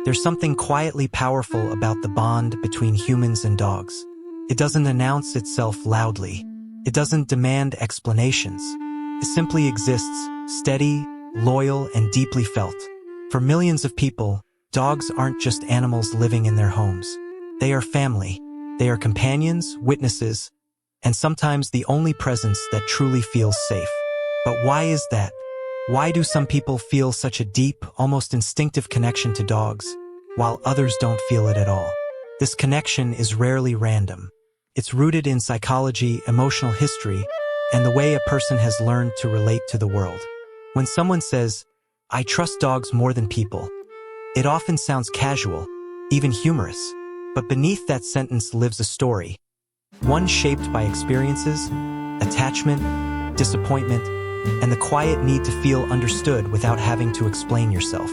There's something quietly powerful about the bond between humans and dogs. It doesn't announce itself loudly. It doesn't demand explanations. It simply exists, steady, loyal, and deeply felt. For millions of people, dogs aren't just animals living in their homes. They are family. They are companions, witnesses, and sometimes the only presence that truly feels safe. But why is that? Why do some people feel such a deep, almost instinctive connection to dogs, while others don't feel it at all? This connection is rarely random. It's rooted in psychology, emotional history, and the way a person has learned to relate to the world. When someone says, "I trust dogs more than people," it often sounds casual, even humorous. But beneath that sentence lives a story. One shaped by experiences, attachment, disappointment, and the quiet need to feel understood without having to explain yourself.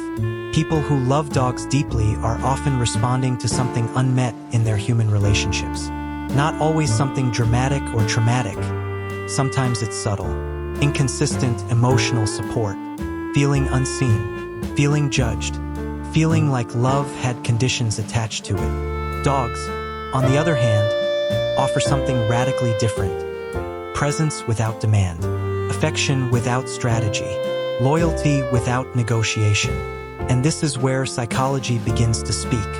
People who love dogs deeply are often responding to something unmet in their human relationships. Not always something dramatic or traumatic. Sometimes it's subtle, inconsistent emotional support, feeling unseen, feeling judged, feeling like love had conditions attached to it. Dogs, on the other hand, offer something radically different. Presence without demand, affection without strategy, loyalty without negotiation. And this is where psychology begins to speak.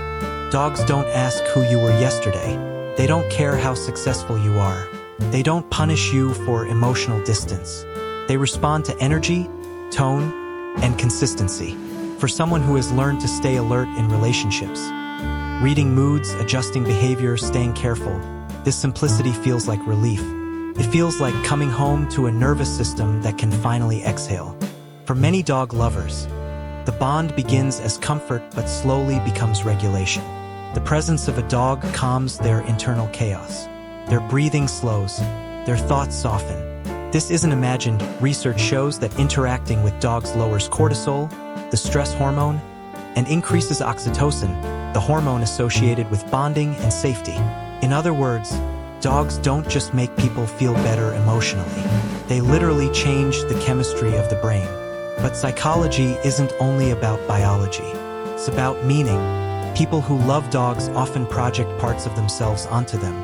Dogs don't ask who you were yesterday. They don't care how successful you are. They don't punish you for emotional distance. They respond to energy, tone, and consistency. For someone who has learned to stay alert in relationships, reading moods, adjusting behavior, staying careful, this simplicity feels like relief. It feels like coming home to a nervous system that can finally exhale. For many dog lovers, the bond begins as comfort but slowly becomes regulation. The presence of a dog calms their internal chaos. Their breathing slows, their thoughts soften. This isn't imagined. Research shows that interacting with dogs lowers cortisol, the stress hormone, and increases oxytocin, the hormone associated with bonding and safety. In other words, dogs don't just make people feel better emotionally. They literally change the chemistry of the brain. But psychology isn't only about biology. It's about meaning. People who love dogs often project parts of themselves onto them,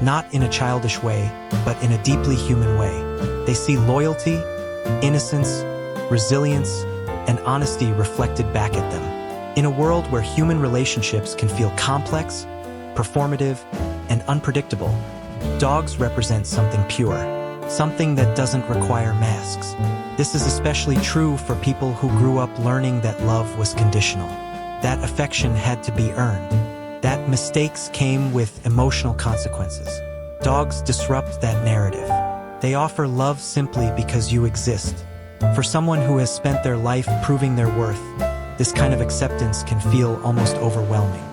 not in a childish way, but in a deeply human way. They see loyalty, innocence, resilience, and honesty reflected back at them. In a world where human relationships can feel complex, performative, and unpredictable, dogs represent something pure, something that doesn't require masks. This is especially true for people who grew up learning that love was conditional, that affection had to be earned, that mistakes came with emotional consequences. Dogs disrupt that narrative. They offer love simply because you exist. For someone who has spent their life proving their worth, this kind of acceptance can feel almost overwhelming.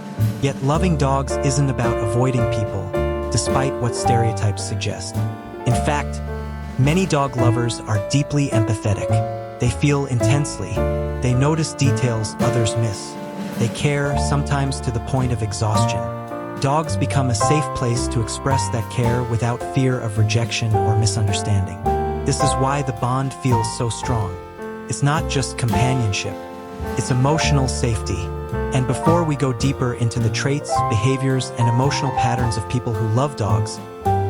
Yet loving dogs isn't about avoiding people, despite what stereotypes suggest. In fact, many dog lovers are deeply empathetic. They feel intensely. They notice details others miss. They care, sometimes to the point of exhaustion. Dogs become a safe place to express that care without fear of rejection or misunderstanding. This is why the bond feels so strong. It's not just companionship, it's emotional safety. And before we go deeper into the traits, behaviors, and emotional patterns of people who love dogs,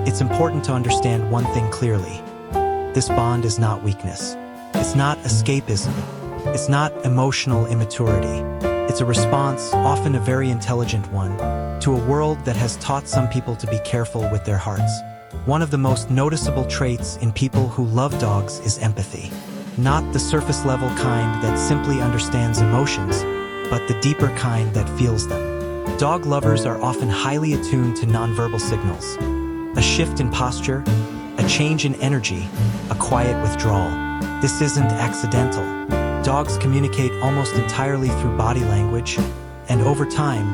it's important to understand one thing clearly. This bond is not weakness. It's not escapism. It's not emotional immaturity. It's a response, often a very intelligent one, to a world that has taught some people to be careful with their hearts. One of the most noticeable traits in people who love dogs is empathy. Not the surface-level kind that simply understands emotions, but the deeper kind that feels them. Dog lovers are often highly attuned to nonverbal signals. A shift in posture, a change in energy, a quiet withdrawal. This isn't accidental. Dogs communicate almost entirely through body language, and over time,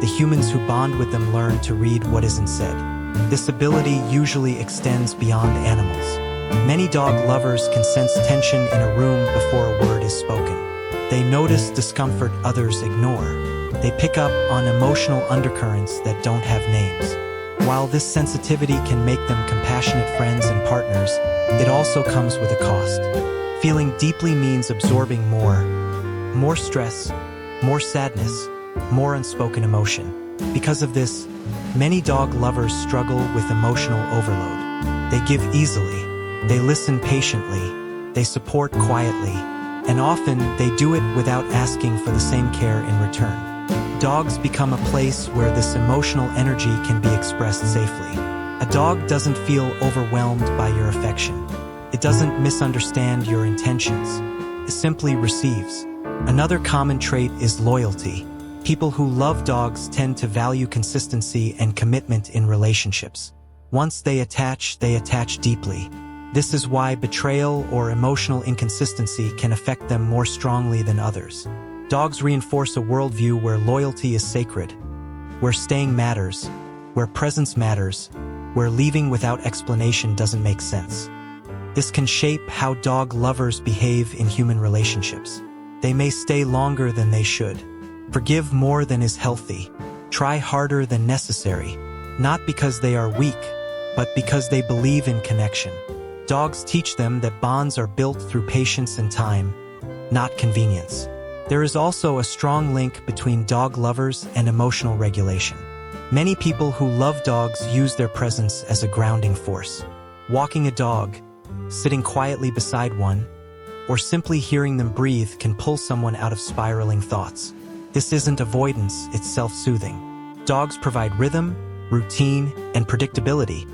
the humans who bond with them learn to read what isn't said. This ability usually extends beyond animals. Many dog lovers can sense tension in a room before a word is spoken. They notice discomfort others ignore. They pick up on emotional undercurrents that don't have names. While this sensitivity can make them compassionate friends and partners, it also comes with a cost. Feeling deeply means absorbing more stress, more sadness, more unspoken emotion. Because of this, many dog lovers struggle with emotional overload. They give easily, they listen patiently, they support quietly, and often they do it without asking for the same care in return. Dogs become a place where this emotional energy can be expressed safely. A dog doesn't feel overwhelmed by your affection. It doesn't misunderstand your intentions. It simply receives. Another common trait is loyalty. People who love dogs tend to value consistency and commitment in relationships. Once they attach deeply. This is why betrayal or emotional inconsistency can affect them more strongly than others. Dogs reinforce a worldview where loyalty is sacred, where staying matters, where presence matters, where leaving without explanation doesn't make sense. This can shape how dog lovers behave in human relationships. They may stay longer than they should, forgive more than is healthy, try harder than necessary, not because they are weak, but because they believe in connection. Dogs teach them that bonds are built through patience and time, not convenience. There is also a strong link between dog lovers and emotional regulation. Many people who love dogs use their presence as a grounding force. Walking a dog, sitting quietly beside one, or simply hearing them breathe can pull someone out of spiraling thoughts. This isn't avoidance, it's self-soothing. Dogs provide rhythm, routine, and predictability,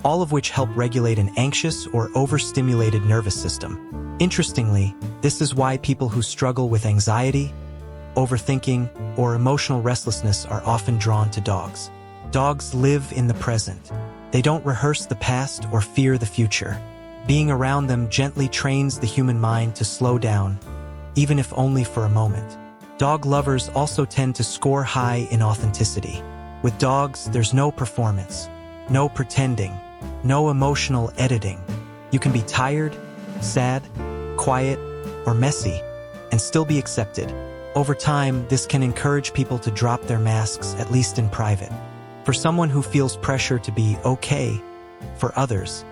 all of which help regulate an anxious or overstimulated nervous system. Interestingly, this is why people who struggle with anxiety, overthinking, or emotional restlessness are often drawn to dogs. Dogs live in the present. They don't rehearse the past or fear the future. Being around them gently trains the human mind to slow down, even if only for a moment. Dog lovers also tend to score high in authenticity. With dogs, there's no performance, no pretending, no emotional editing. You can be tired, sad, quiet, or messy, and still be accepted. Over time, this can encourage people to drop their masks, at least in private. For someone who feels pressure to be okay, for others,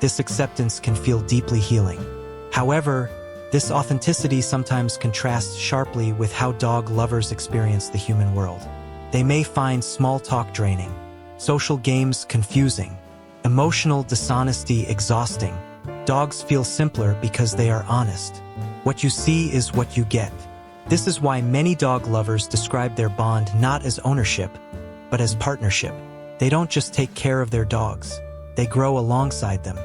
this acceptance can feel deeply healing. However, this authenticity sometimes contrasts sharply with how dog lovers experience the human world. They may find small talk draining, social games confusing, emotional dishonesty exhausting. Dogs feel simpler because they are honest. What you see is what you get. This is why many dog lovers describe their bond not as ownership, but as partnership. They don't just take care of their dogs, they grow alongside them.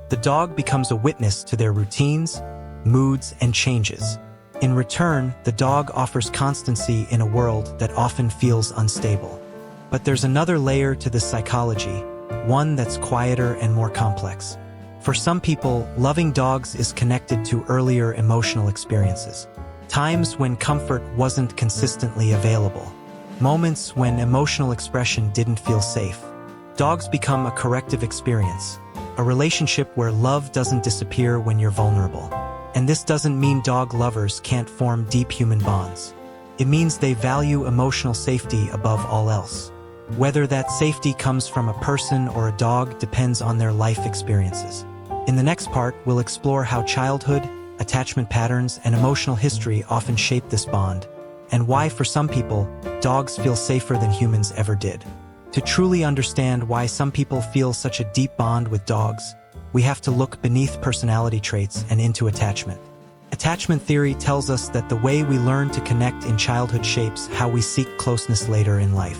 The dog becomes a witness to their routines, moods, and changes. In return, the dog offers constancy in a world that often feels unstable. But there's another layer to this psychology, one that's quieter and more complex. For some people, loving dogs is connected to earlier emotional experiences. Times when comfort wasn't consistently available. Moments when emotional expression didn't feel safe. Dogs become a corrective experience, a relationship where love doesn't disappear when you're vulnerable. And this doesn't mean dog lovers can't form deep human bonds. It means they value emotional safety above all else. Whether that safety comes from a person or a dog depends on their life experiences. In the next part, we'll explore how childhood, attachment patterns, and emotional history often shape this bond, and why for some people, dogs feel safer than humans ever did. To truly understand why some people feel such a deep bond with dogs, we have to look beneath personality traits and into attachment. Attachment theory tells us that the way we learn to connect in childhood shapes how we seek closeness later in life.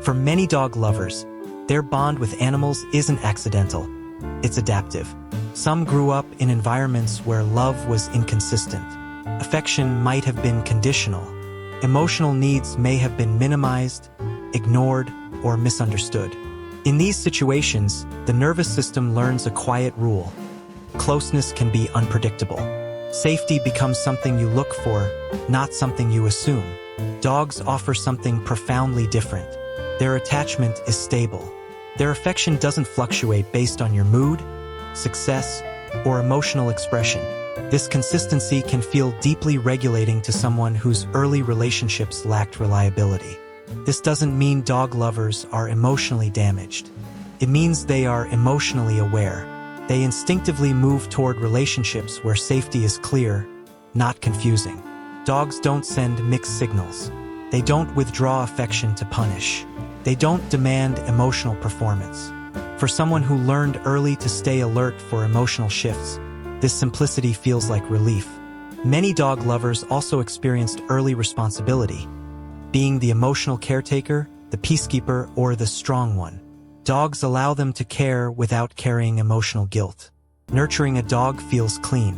For many dog lovers, their bond with animals isn't accidental, it's adaptive. Some grew up in environments where love was inconsistent. Affection might have been conditional. Emotional needs may have been minimized, ignored, or misunderstood. In these situations, the nervous system learns a quiet rule. Closeness can be unpredictable. Safety becomes something you look for, not something you assume. Dogs offer something profoundly different. Their attachment is stable. Their affection doesn't fluctuate based on your mood, success, or emotional expression. This consistency can feel deeply regulating to someone whose early relationships lacked reliability. This doesn't mean dog lovers are emotionally damaged. It means they are emotionally aware. They instinctively move toward relationships where safety is clear, not confusing. Dogs don't send mixed signals. They don't withdraw affection to punish. They don't demand emotional performance. For someone who learned early to stay alert for emotional shifts, this simplicity feels like relief. Many dog lovers also experienced early responsibility, being the emotional caretaker, the peacekeeper, or the strong one. Dogs allow them to care without carrying emotional guilt. Nurturing a dog feels clean,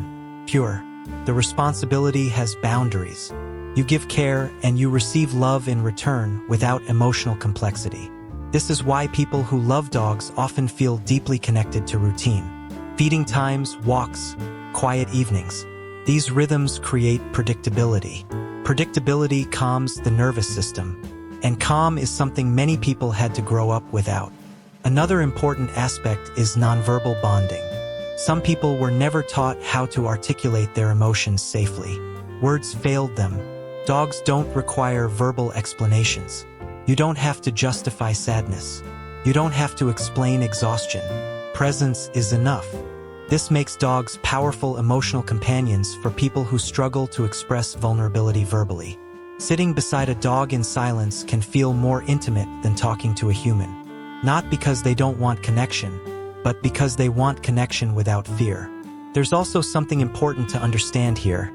pure. The responsibility has boundaries. You give care and you receive love in return without emotional complexity. This is why people who love dogs often feel deeply connected to routine. Feeding times, walks, quiet evenings. These rhythms create predictability. Predictability calms the nervous system, and calm is something many people had to grow up without. Another important aspect is nonverbal bonding. Some people were never taught how to articulate their emotions safely. Words failed them. Dogs don't require verbal explanations. You don't have to justify sadness. You don't have to explain exhaustion. Presence is enough. This makes dogs powerful emotional companions for people who struggle to express vulnerability verbally. Sitting beside a dog in silence can feel more intimate than talking to a human. Not because they don't want connection, but because they want connection without fear. There's also something important to understand here.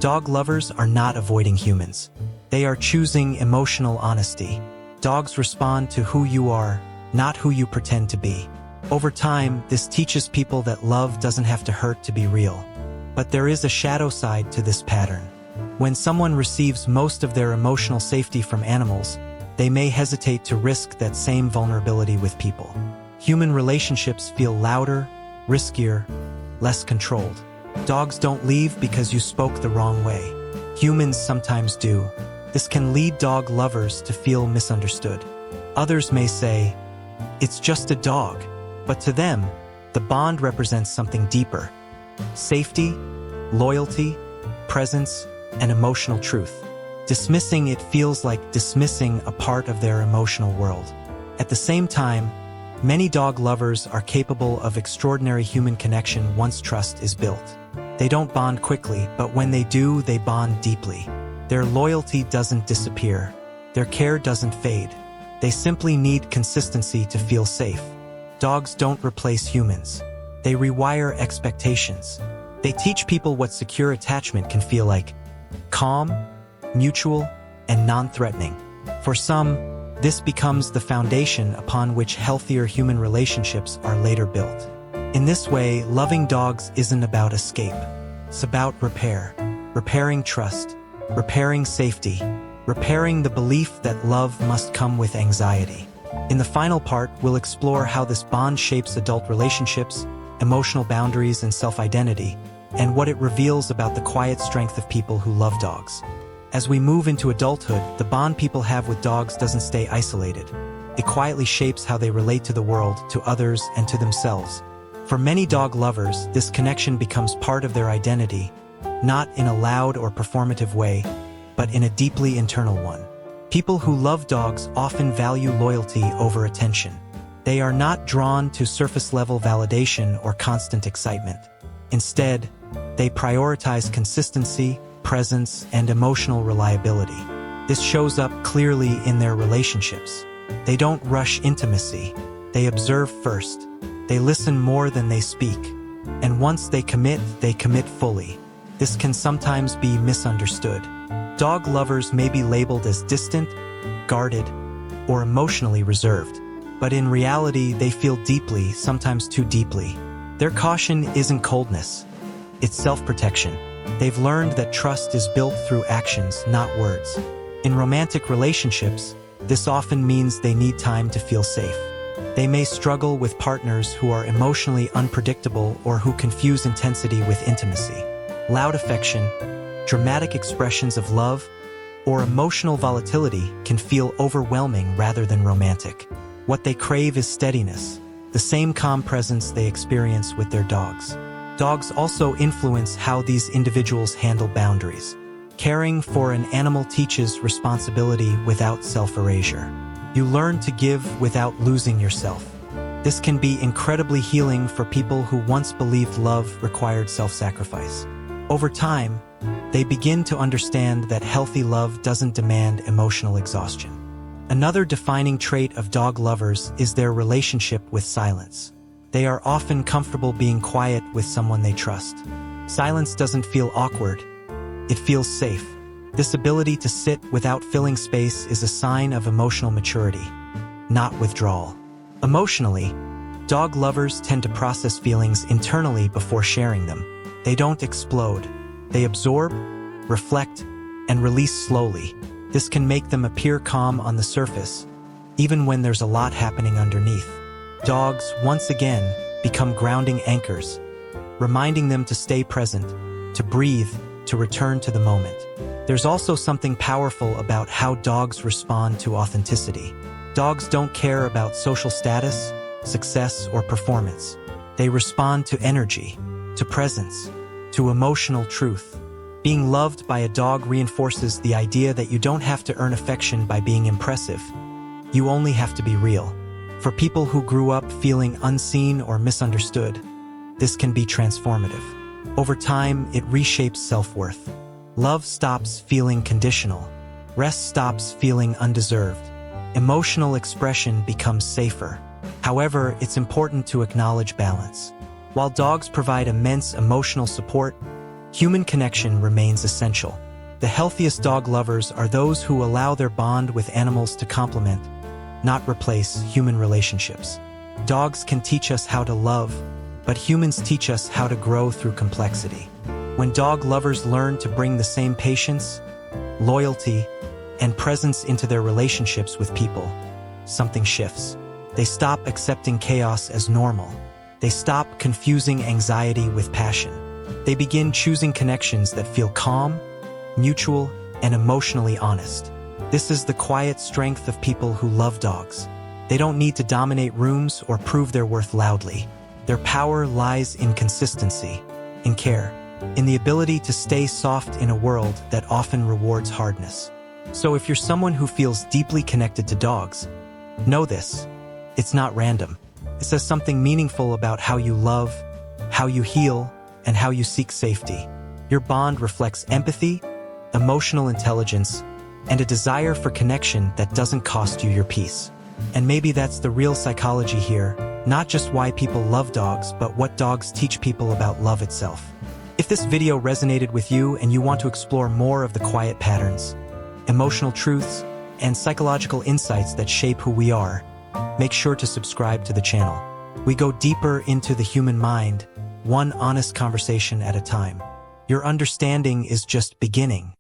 Dog lovers are not avoiding humans. They are choosing emotional honesty. Dogs respond to who you are, not who you pretend to be. Over time, this teaches people that love doesn't have to hurt to be real. But there is a shadow side to this pattern. When someone receives most of their emotional safety from animals, they may hesitate to risk that same vulnerability with people. Human relationships feel louder, riskier, less controlled. Dogs don't leave because you spoke the wrong way. Humans sometimes do. This can lead dog lovers to feel misunderstood. Others may say, "It's just a dog." But to them, the bond represents something deeper. Safety, loyalty, presence, and emotional truth. Dismissing it feels like dismissing a part of their emotional world. At the same time, many dog lovers are capable of extraordinary human connection once trust is built. They don't bond quickly, but when they do, they bond deeply. Their loyalty doesn't disappear. Their care doesn't fade. They simply need consistency to feel safe. Dogs don't replace humans. They rewire expectations. They teach people what secure attachment can feel like: calm, mutual, and non-threatening. For some, this becomes the foundation upon which healthier human relationships are later built. In this way, loving dogs isn't about escape. It's about repair. Repairing trust, repairing safety, repairing the belief that love must come with anxiety. In the final part, we'll explore how this bond shapes adult relationships, emotional boundaries, and self-identity, and what it reveals about the quiet strength of people who love dogs. As we move into adulthood, the bond people have with dogs doesn't stay isolated. It quietly shapes how they relate to the world, to others, and to themselves. For many dog lovers, this connection becomes part of their identity, not in a loud or performative way, but in a deeply internal one. People who love dogs often value loyalty over attention. They are not drawn to surface-level validation or constant excitement. Instead, they prioritize consistency, presence, and emotional reliability. This shows up clearly in their relationships. They don't rush intimacy. They observe first. They listen more than they speak. And once they commit fully. This can sometimes be misunderstood. Dog lovers may be labeled as distant, guarded, or emotionally reserved. But in reality, they feel deeply, sometimes too deeply. Their caution isn't coldness. It's self-protection. They've learned that trust is built through actions, not words. In romantic relationships, this often means they need time to feel safe. They may struggle with partners who are emotionally unpredictable or who confuse intensity with intimacy. Loud affection, dramatic expressions of love, or emotional volatility can feel overwhelming rather than romantic. What they crave is steadiness, the same calm presence they experience with their dogs. Dogs also influence how these individuals handle boundaries. Caring for an animal teaches responsibility without self-erasure. You learn to give without losing yourself. This can be incredibly healing for people who once believed love required self-sacrifice. Over time, They begin to understand that healthy love doesn't demand emotional exhaustion. Another defining trait of dog lovers is their relationship with silence. They are often comfortable being quiet with someone they trust. Silence doesn't feel awkward. It feels safe. This ability to sit without filling space is a sign of emotional maturity, not withdrawal. Emotionally, dog lovers tend to process feelings internally before sharing them. They don't explode. They absorb, reflect, and release slowly. This can make them appear calm on the surface, even when there's a lot happening underneath. Dogs, once again, become grounding anchors, reminding them to stay present, to breathe, to return to the moment. There's also something powerful about how dogs respond to authenticity. Dogs don't care about social status, success, or performance. They respond to energy, to presence, to emotional truth. Being loved by a dog reinforces the idea that you don't have to earn affection by being impressive. You only have to be real. For people who grew up feeling unseen or misunderstood, this can be transformative. Over time, it reshapes self-worth. Love stops feeling conditional. Rest stops feeling undeserved. Emotional expression becomes safer. However, it's important to acknowledge balance. While dogs provide immense emotional support, human connection remains essential. The healthiest dog lovers are those who allow their bond with animals to complement, not replace, human relationships. Dogs can teach us how to love, but humans teach us how to grow through complexity. When dog lovers learn to bring the same patience, loyalty, and presence into their relationships with people, something shifts. They stop accepting chaos as normal. They stop confusing anxiety with passion. They begin choosing connections that feel calm, mutual, and emotionally honest. This is the quiet strength of people who love dogs. They don't need to dominate rooms or prove their worth loudly. Their power lies in consistency, in care, in the ability to stay soft in a world that often rewards hardness. So if you're someone who feels deeply connected to dogs, know this: it's not random. It says something meaningful about how you love, how you heal, and how you seek safety. Your bond reflects empathy, emotional intelligence, and a desire for connection that doesn't cost you your peace. And maybe that's the real psychology here, not just why people love dogs, but what dogs teach people about love itself. If this video resonated with you and you want to explore more of the quiet patterns, emotional truths, and psychological insights that shape who we are, make sure to subscribe to the channel. We go deeper into the human mind, one honest conversation at a time. Your understanding is just beginning.